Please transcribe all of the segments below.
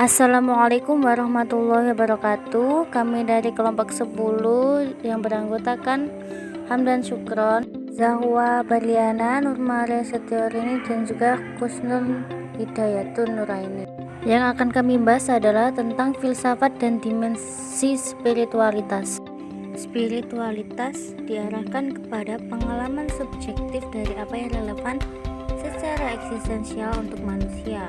Assalamualaikum warahmatullahi wabarakatuh. Kami dari kelompok 10 yang beranggotakan Hamdan Syukron, Zahwa Barliana, Nurmaria Setiorini, dan juga Kusnul Hidayatun Nuraini. Yang akan kami bahas adalah tentang filsafat dan dimensi spiritualitas. Spiritualitas diarahkan kepada pengalaman subjektif dari apa yang relevan secara eksistensial untuk manusia.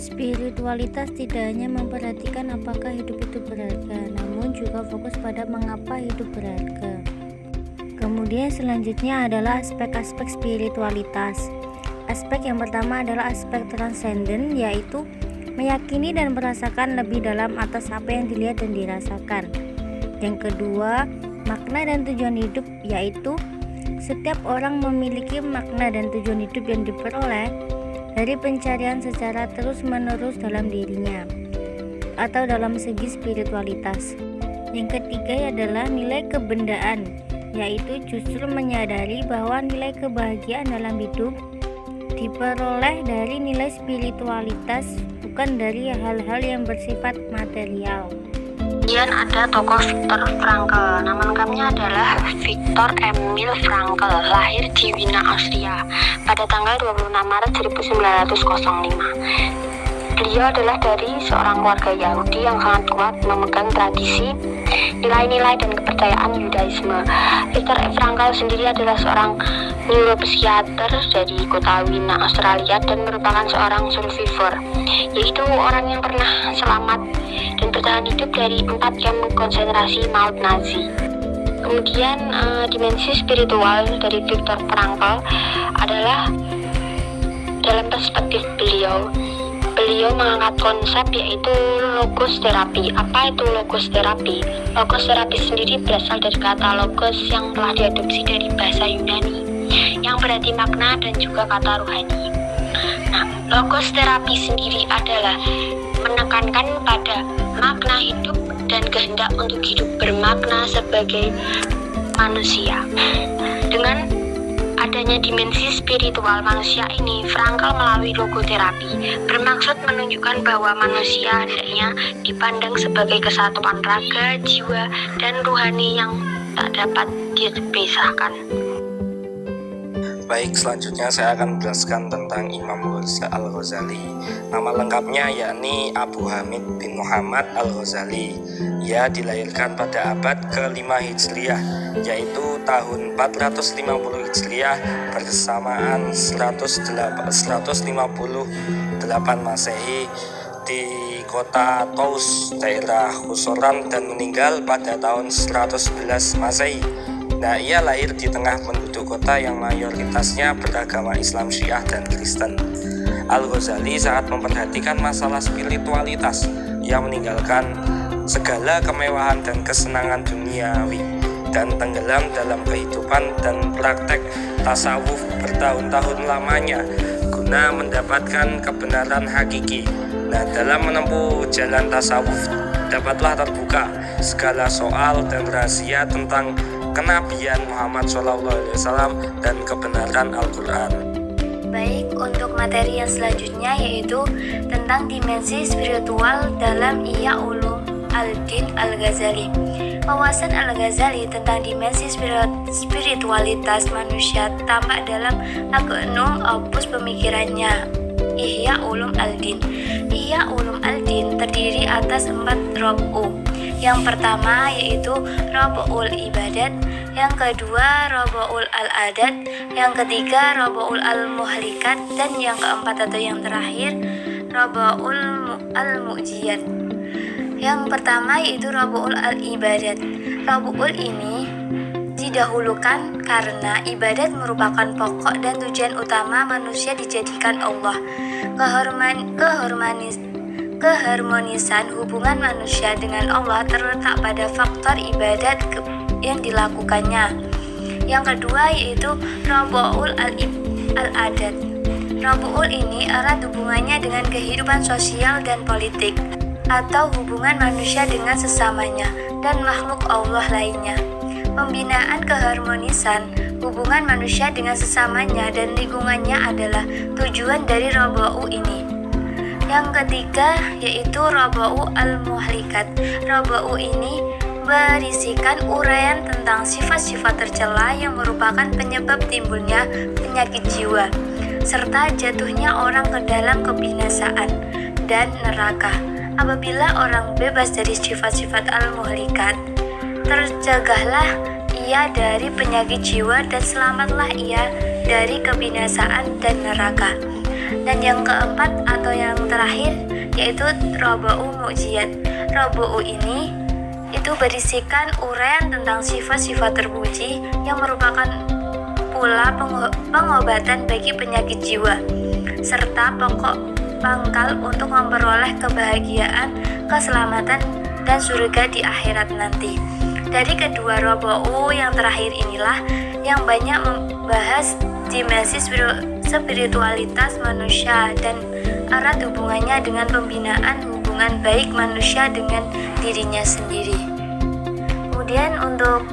Spiritualitas tidak hanya memperhatikan apakah hidup itu berharga, namun juga fokus pada mengapa hidup berharga. Kemudian selanjutnya adalah aspek-aspek spiritualitas. Aspek yang pertama adalah aspek transenden, yaitu meyakini dan merasakan lebih dalam atas apa yang dilihat dan dirasakan. Yang kedua, makna dan tujuan hidup, yaitu setiap orang memiliki makna dan tujuan hidup yang diperoleh dari pencarian secara terus-menerus dalam dirinya atau dalam segi spiritualitas. Yang ketiga adalah nilai kebendaan, yaitu justru menyadari bahwa nilai kebahagiaan dalam hidup diperoleh dari nilai spiritualitas, bukan dari hal-hal yang bersifat material. Kemudian ada tokoh Viktor Frankl. Nama lengkapnya adalah Viktor Emil Frankl, lahir di Wina, Austria pada tanggal 26 Maret 1905. Beliau adalah dari seorang keluarga Yahudi yang sangat kuat memegang tradisi, nilai-nilai dan kepercayaan Yudaisme. Viktor Frankl sendiri adalah seorang neuropsikiater dari kota Wina, Australia, dan merupakan seorang survivor, yaitu orang yang pernah selamat dan bertahan hidup dari 4 kamp konsentrasi maut Nazi. Kemudian dimensi spiritual dari Viktor Frankl adalah dalam perspektif beliau mengangkat konsep yaitu logos terapi. Apa itu logos terapi? Logos terapi sendiri berasal dari kata logos yang telah diadopsi dari bahasa Yunani yang berarti makna dan juga kata rohani. Nah, logos terapi sendiri adalah menekankan pada makna hidup dan kehendak untuk hidup bermakna sebagai manusia. Dengan adanya dimensi spiritual manusia ini, Frankl melalui logoterapi bermaksud menunjukkan bahwa manusia hendaknya dipandang sebagai kesatuan raga, jiwa, dan rohani yang tak dapat dipisahkan. Baik, selanjutnya saya akan menjelaskan tentang Imam Al-Ghazali. Nama lengkapnya yakni Abu Hamid bin Muhammad Al-Ghazali. Ia dilahirkan pada abad ke-5 Hijriah, yaitu tahun 450 Hijriah bersamaan 158 Masehi di kota Taus, daerah Khusoran, dan meninggal pada tahun 111 Masehi. Nah, ia lahir di tengah penduduk kota yang mayoritasnya beragama Islam, Syiah, dan Kristen. Al-Ghazali sangat memperhatikan masalah spiritualitas. Ia meninggalkan segala kemewahan dan kesenangan duniawi dan tenggelam dalam kehidupan dan praktek tasawuf bertahun-tahun lamanya guna mendapatkan kebenaran hakiki. Nah, dalam menempuh jalan tasawuf dapatlah terbuka segala soal dan rahasia tentang kenabian Muhammad SAW dan kebenaran Al-Quran. Baik, untuk materi yang selanjutnya yaitu tentang dimensi spiritual dalam Ihya Ulumuddin Al-Ghazali. Wawasan Al-Ghazali tentang dimensi spiritualitas manusia tampak dalam magnum opus pemikirannya, Ihya Ulumuddin. Ihya Ulumuddin terdiri atas 4 robu. Yang pertama yaitu Roboul Ibadat, yang kedua Roboul Al-Adat, yang ketiga Roboul Al-Muhlikat, dan yang keempat atau yang terakhir Roboul Al-Mu'jiyat. Yang pertama yaitu Roboul Al-Ibadat. Roboul ini didahulukan karena ibadat merupakan pokok dan tujuan utama manusia dijadikan Allah. Keharmonisan hubungan manusia dengan Allah terletak pada faktor ibadat yang dilakukannya. Yang kedua yaitu Roboul Al-Adat. Roboul ini erat hubungannya dengan kehidupan sosial dan politik, atau hubungan manusia dengan sesamanya dan makhluk Allah lainnya. Pembinaan keharmonisan hubungan manusia dengan sesamanya dan lingkungannya adalah tujuan dari Roboul ini. Yang ketiga yaitu Roba'u al-Muhlikat. Roba'u ini berisikan uraian tentang sifat-sifat tercela yang merupakan penyebab timbulnya penyakit jiwa serta jatuhnya orang ke dalam kebinasaan dan neraka. Apabila orang bebas dari sifat-sifat al-muhlikat, tercegahlah ia dari penyakit jiwa dan selamatlah ia dari kebinasaan dan neraka. Dan yang keempat atau yang terakhir yaitu Roba'u Mu'jiyat. Roba'u ini itu berisikan uraian tentang sifat-sifat terpuji yang merupakan pula pengobatan bagi penyakit jiwa serta pokok pangkal untuk memperoleh kebahagiaan, keselamatan, dan surga di akhirat nanti. Dari kedua Roba'u yang terakhir inilah yang banyak membahas dimensi spiritualitas manusia dan erat hubungannya dengan pembinaan hubungan baik manusia dengan dirinya sendiri. Kemudian untuk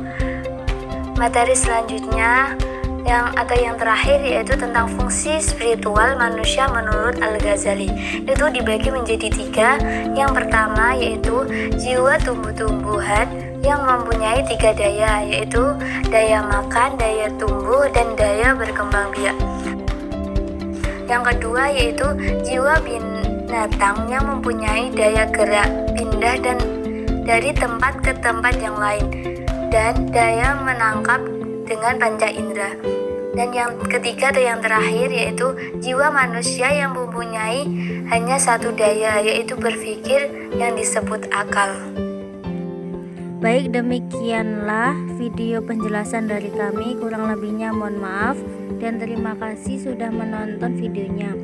materi selanjutnya yang terakhir yaitu tentang fungsi spiritual manusia menurut Al-Ghazali. Itu dibagi menjadi 3. Yang pertama yaitu jiwa tumbuh-tumbuhan yang mempunyai 3 daya, yaitu daya makan, daya tumbuh, dan daya berkembang biak. Yang kedua yaitu jiwa binatang yang mempunyai daya gerak, pindah dan dari tempat ke tempat yang lain, dan daya menangkap dengan panca indera. Dan yang ketiga atau yang terakhir yaitu jiwa manusia yang mempunyai hanya 1 daya, yaitu berpikir yang disebut akal. Baik, demikianlah video penjelasan dari kami. Kurang lebihnya mohon maaf dan terima kasih sudah menonton videonya.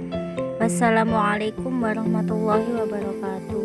Wassalamualaikum warahmatullahi wabarakatuh.